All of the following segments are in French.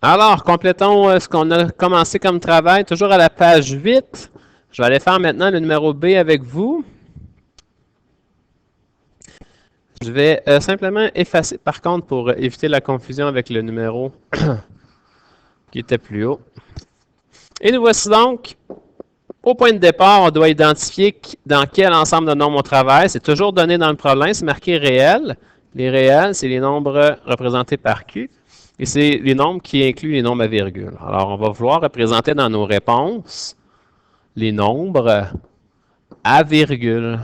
Alors, complétons ce qu'on a commencé comme travail, toujours à la page 8. Je vais aller faire maintenant le numéro B avec vous. Je vais simplement effacer, par contre, pour éviter la confusion avec le numéro qui était plus haut. Et nous voici donc au point de départ. On doit identifier dans quel ensemble de nombres on travaille. C'est toujours donné dans le problème, c'est marqué réel. Les réels, c'est les nombres représentés par Q. Et c'est les nombres qui incluent les nombres à virgule. Alors, on va vouloir représenter dans nos réponses les nombres à virgule.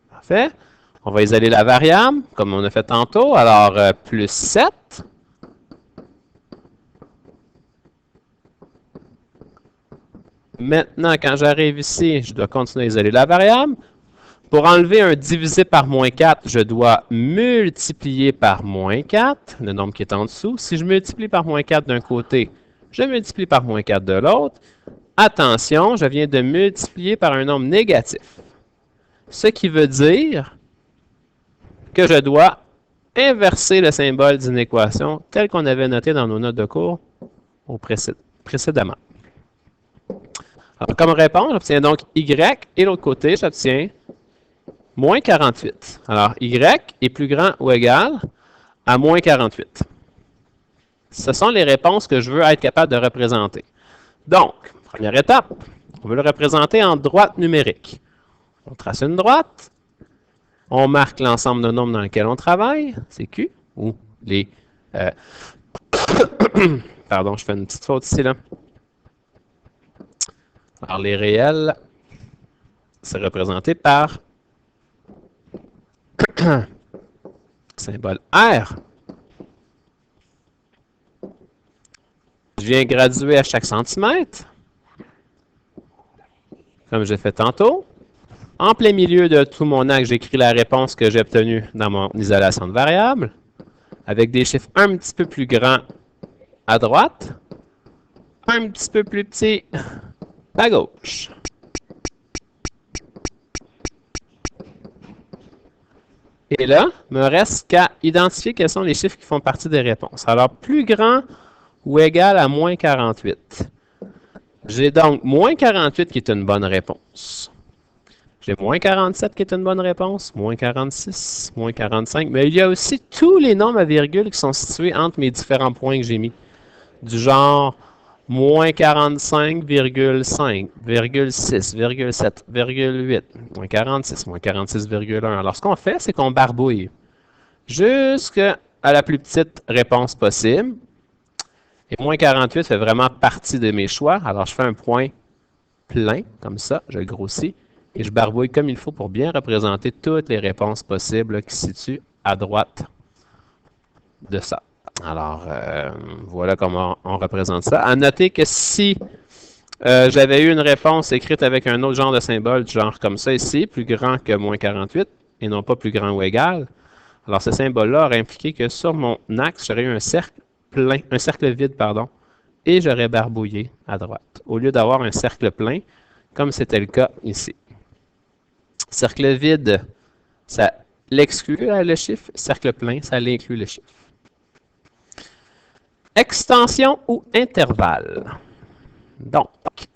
Parfait. On va isoler la variable, comme on a fait tantôt. Alors, plus 7. Maintenant, quand j'arrive ici, je dois continuer à isoler la variable. Pour enlever un divisé par moins 4, je dois multiplier par moins 4, le nombre qui est en dessous. Si je multiplie par moins 4 d'un côté, je multiplie par moins 4 de l'autre. Attention, je viens de multiplier par un nombre négatif. Ce qui veut dire que je dois inverser le symbole d'une équation tel qu'on avait noté dans nos notes de cours précédemment. Alors, comme réponse, j'obtiens donc Y et l'autre côté, j'obtiens moins 48. Alors, Y est plus grand ou égal à moins 48. Ce sont les réponses que je veux être capable de représenter. Donc, première étape, on veut le représenter en droite numérique. On trace une droite, on marque l'ensemble de nombres dans lesquels on travaille, c'est Q, ou les... pardon, je fais une petite faute ici, là. Alors, les réels, c'est représenté par symbole R. Je viens graduer à chaque centimètre, comme j'ai fait tantôt. En plein milieu de tout mon axe, j'écris la réponse que j'ai obtenue dans mon isolation de variables, avec des chiffres un petit peu plus grands à droite, un petit peu plus petits à gauche. Et là, il me reste qu'à identifier quels sont les chiffres qui font partie des réponses. Alors, plus grand ou égal à moins 48. J'ai donc moins 48 qui est une bonne réponse. J'ai moins 47 qui est une bonne réponse, moins 46, moins 45. Mais il y a aussi tous les nombres à virgule qui sont situés entre mes différents points que j'ai mis. Du genre moins 45,5, 6, 7, 8, moins 46, moins 46,1. Alors, ce qu'on fait, c'est qu'on barbouille jusqu'à la plus petite réponse possible. Et moins 48 fait vraiment partie de mes choix. Alors, je fais un point plein, comme ça, je le grossis, et je barbouille comme il faut pour bien représenter toutes les réponses possibles là, qui se situent à droite de ça. Alors, voilà comment on représente ça. À noter que si j'avais eu une réponse écrite avec un autre genre de symbole, genre comme ça ici, plus grand que moins 48, et non pas plus grand ou égal, alors ce symbole-là aurait impliqué que sur mon axe, j'aurais eu un cercle plein, un cercle vide, pardon, et j'aurais barbouillé à droite, au lieu d'avoir un cercle plein, comme c'était le cas ici. Cercle vide, ça l'exclut le chiffre. Cercle plein, ça l'inclut le chiffre. Extension ou intervalle. Donc,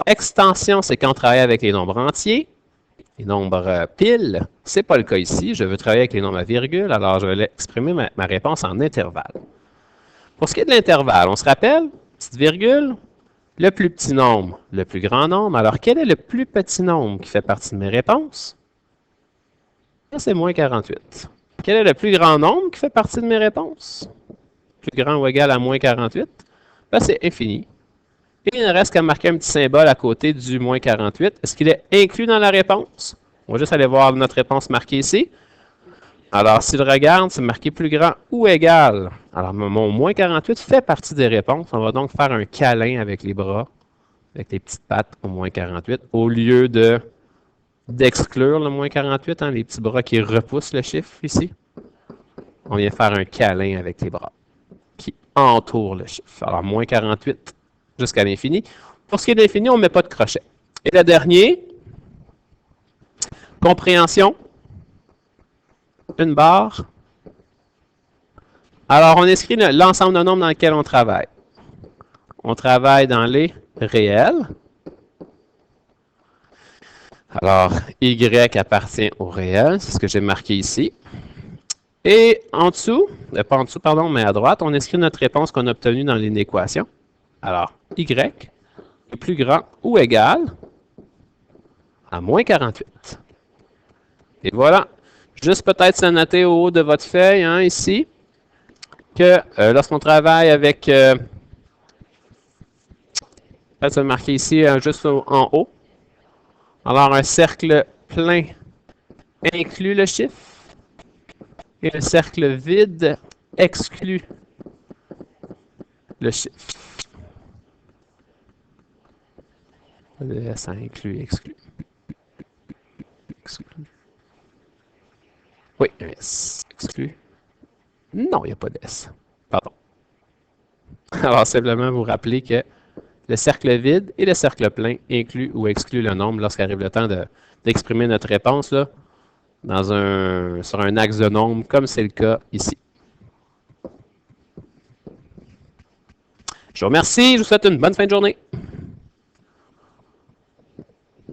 extension, c'est quand on travaille avec les nombres entiers. Les nombres piles, ce n'est pas le cas ici. Je veux travailler avec les nombres à virgule, alors je vais exprimer ma réponse en intervalle. Pour ce qui est de l'intervalle, on se rappelle, petite virgule, le plus petit nombre, le plus grand nombre. Alors, quel est le plus petit nombre qui fait partie de mes réponses? C'est moins 48. Quel est le plus grand nombre qui fait partie de mes réponses? Plus grand ou égal à moins 48? Ben, c'est infini. Et il ne reste qu'à marquer un petit symbole à côté du moins 48. Est-ce qu'il est inclus dans la réponse? On va juste aller voir notre réponse marquée ici. Alors, si je regarde, c'est marqué plus grand ou égal. Alors, mon moins 48 fait partie des réponses. On va donc faire un câlin avec les bras, avec les petites pattes au moins 48, au lieu d'exclure le moins 48, hein, les petits bras qui repoussent le chiffre ici. On vient faire un câlin avec les bras qui entourent le chiffre. Alors, moins 48 jusqu'à l'infini. Pour ce qui est de l'infini, on ne met pas de crochet. Et le dernier, compréhension, une barre, Alors, on inscrit l'ensemble de nombres dans lequel on travaille. On travaille dans les réels. Alors, Y appartient au réel, c'est ce que j'ai marqué ici. Et en dessous, pas en dessous, pardon, mais à droite, on inscrit notre réponse qu'on a obtenue dans l'inéquation. Alors, Y est plus grand ou égal à moins 48. Et voilà. Juste peut-être se noter au haut de votre feuille, hein, ici, que lorsqu'on travaille avec... peut-être se marquer ici, juste en haut. Alors, un cercle plein inclut le chiffre. Et le cercle vide exclut le chiffre. Ça inclut, exclut. Exclut. Oui, un S. Exclut. Non, il n'y a pas de S. Pardon. Alors, simplement vous rappeler que le cercle vide et le cercle plein incluent ou excluent le nombre lorsqu'arrive le temps d'exprimer notre réponse là, sur un axe de nombre, comme c'est le cas ici. Je vous remercie, je vous souhaite une bonne fin de journée.